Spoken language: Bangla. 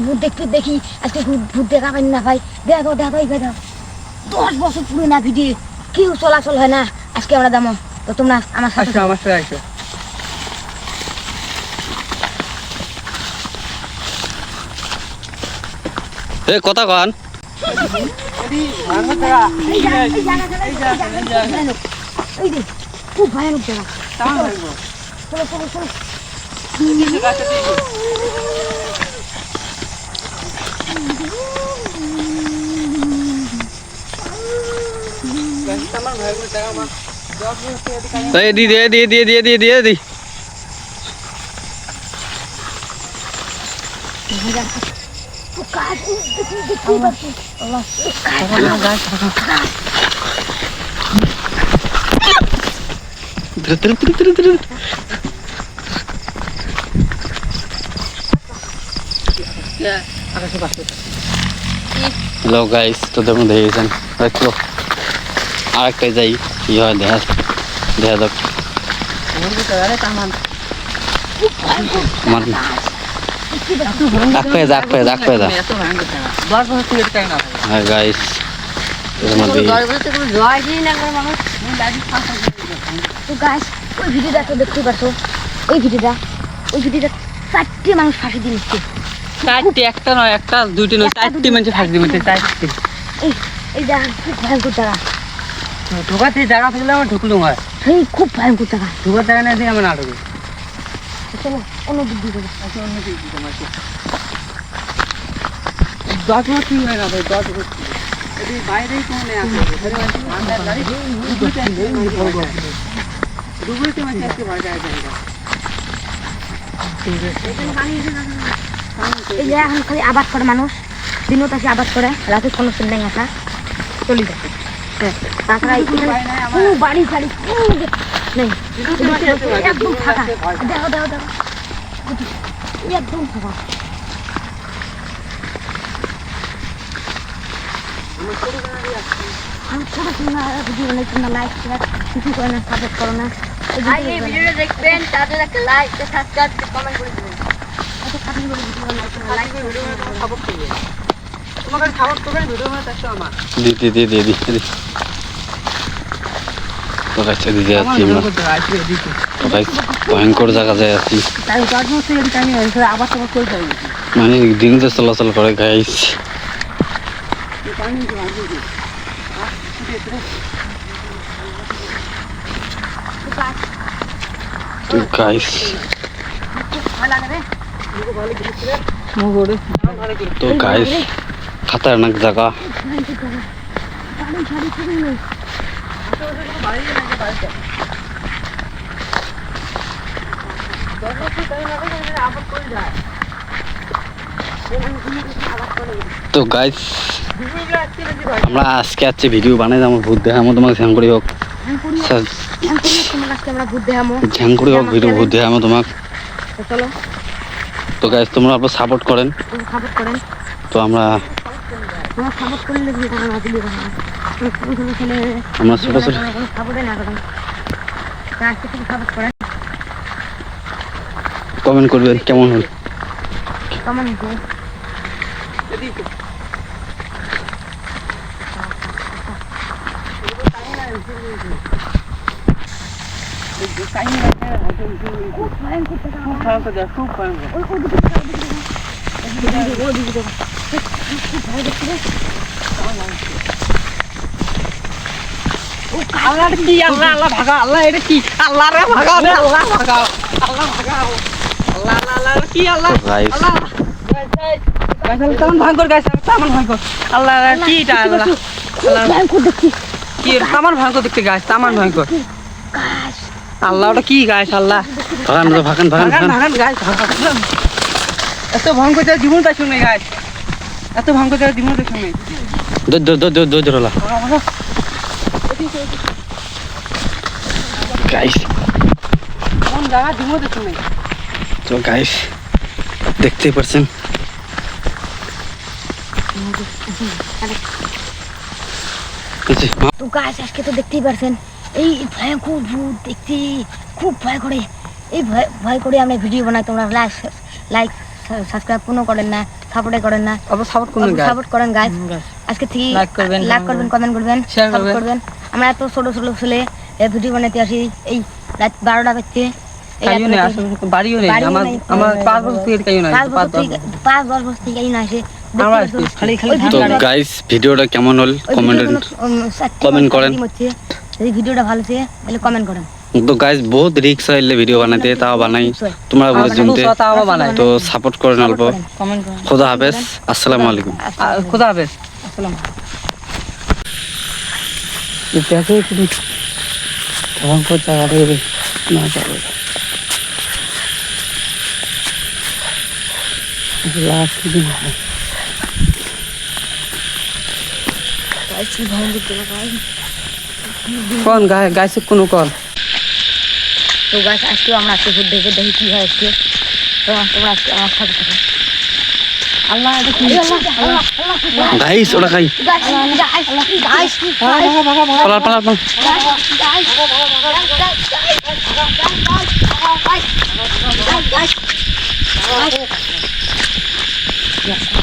ভূত দেখতে দেখি আজকে ভূত দেখা পাই না ভাই। দেখো 10 বছর পুরনো ভিডিও কেউ চলাচল হয় না। আজকে আমরা দামো তো তোমরা আমার সাথে আসো। এ কথা কন খুব ভয়ানক জায়গা। চলো দিয়ে হ্যালো গাইস, তোদের মধ্যে দেখেছেন দেখো আরেকটাই যাই কি হয় দেখা যাক। গাইস ওই ভিডিওটা তো দেখতে পাচ্ছ, ওই ভিডিওটা 4টে মানুষ ফাঁসি দিয়ে নিচ্ছে। 4টে, একটা নয়, একটা দুইটা নয়, 4টে মানুষ ফাঁসি দিয়ে নিচ্ছে। 4টে এই জায়গা খুব ভয়ঙ্কর জায়গা। ঢোকাতে জায়গা থাকলে আমার ঢুকলো হয়, সেই খুব ভয়ঙ্কর জায়গা। ঢোকার জায়গা না দিয়ে আমার না ঢুকে। চলো অন্য দিক দিয়ে যাবো। অন্য দিক দিয়ে তোমাকে 10 মিনিট ঠিক হয় না ভাই, 10 মিনিট বাইরেই কোনে আসে ডুবুরিতে মাছ আজকে ভয় যায়। এই যে এখন খালি আবাদ করে মানুষ, দিনও তাকে আবাদ করে, রাতে কোনো সিন্দাই আসা চলে যায়। তাছাড়া কোনো বাড়ি ফাড়ি নেই, একদম ফাঁকা। দেখো একদম ফাঁকা। আমি ছোট ভিডিও বানাই, তোমরা লাইক শেয়ার কিছু করে না, সাপোর্ট করো না। এই ভিডিওটা দেখবেন, তাদের একটা লাইক সাবস্ক্রাইব কমেন্ট করে দিবেন। ভয়ঙ্কর জায়গায় আছি, মানে দিনতে চলাচল করে গাইস। তো গাইস খতরনাক জায়গা। তো গাইস আমরা আজকে আছে ভিডিও বানাই যাবো, ভূত দেখাবো তোমাকে, ঝ্যাংকুড়ি হোক ভিডিও ভূত দেখাবো তোমাকে। তো গাইস তোমরা আপনার সাপোর্ট করেন, তো আমরা ছোট ছোট কমেন্ট করবেন কেমন হল। আল্লাহ কি আল্লাহ আল্লাহ ভাগা আল্লাহ এটা কি আল্লাহ রে ভাগা রে আল্লাহ ভাগা আল্লাহ ভাগা আল্লাহ আল্লাহ কি আল্লাহ আল্লাহ গাইস কেমন ভয়ঙ্কর গাইস কেমন ভয়ঙ্কর আল্লাহ কি এটা আল্লাহ ভয়ঙ্কর দেখি কি কেমন ভয়ঙ্কর দেখতে গাইস কেমন ভয়ঙ্কর আল্লাহ ওটা কি গাইস আল্লাহ ভাগান ভাগান ভাগান ভাগান গাইস এত ভয়ঙ্কর জায়গা জীবন তার সঙ্গে গাছ, এত ভয়ঙ্কর জায়গা জীবন তার সঙ্গে। দৌড় গাইস। কোন জায়গা জীবন তার সঙ্গে। তো গাইস দেখতেই পাচ্ছেন তো গাছ আজকে তো দেখতেই পারছেন এই ভয়ঙ্কর ভূত দেখতে খুব ভয় করে। এই ভয় করে আমরা ভিডিও বানাই, তোমরা লাইক সাবস্ক্রাইব কোনো করেন না, সাপোর্টে করেন না, অবশ্য সাপোর্ট করুন গাছ। সাপোর্ট করেন গাছ। আজকে থেকে লাইক করবেন, কমেন্ট করবেন, শেয়ার সাপোর্ট করবেন। করবেন। আমরা এত ছোট ছোট ছেলে ভিডিও বানাতে আসি এই রাত 12টা বাজছে। কাইও নেই, আসলে বাড়িও নেই আমার, আমার 5 বছর থেকে কাইও নাই, 5-10 বছর থেকে না আসে। আমরা খালি তো গাইস ভিডিওটা কেমন হল কমেন্ট করেন। যদি ভিডিওটা ভালো আছে তাহলে কমেন্ট করেন। তো গাইস বহুত রিক্স হইলে ভিডিও বানাতে, তাও বানাই তোমরা বুঝে শুনতে। তো সাপোর্ট করেন অল্প। কমেন্ট করেন। খোদা হাফেজ, আসসালামু আলাইকুম। খোদা হাফেজ। আসসালাম। দেখো কি ভয়ঙ্কর জায়গা রে, না যাবে লাস্ট দিন হয়। কোন গাছে কোনো কল তো গাছ আজকে আমরা আজকে ভূত দেখে দেখি কি হয় আজকে। তো তোমরা আজকে আমার সাথে থাকো। আল্লাহ এটা কি গাইস ওটা খাই পালা পালা পালা। guys.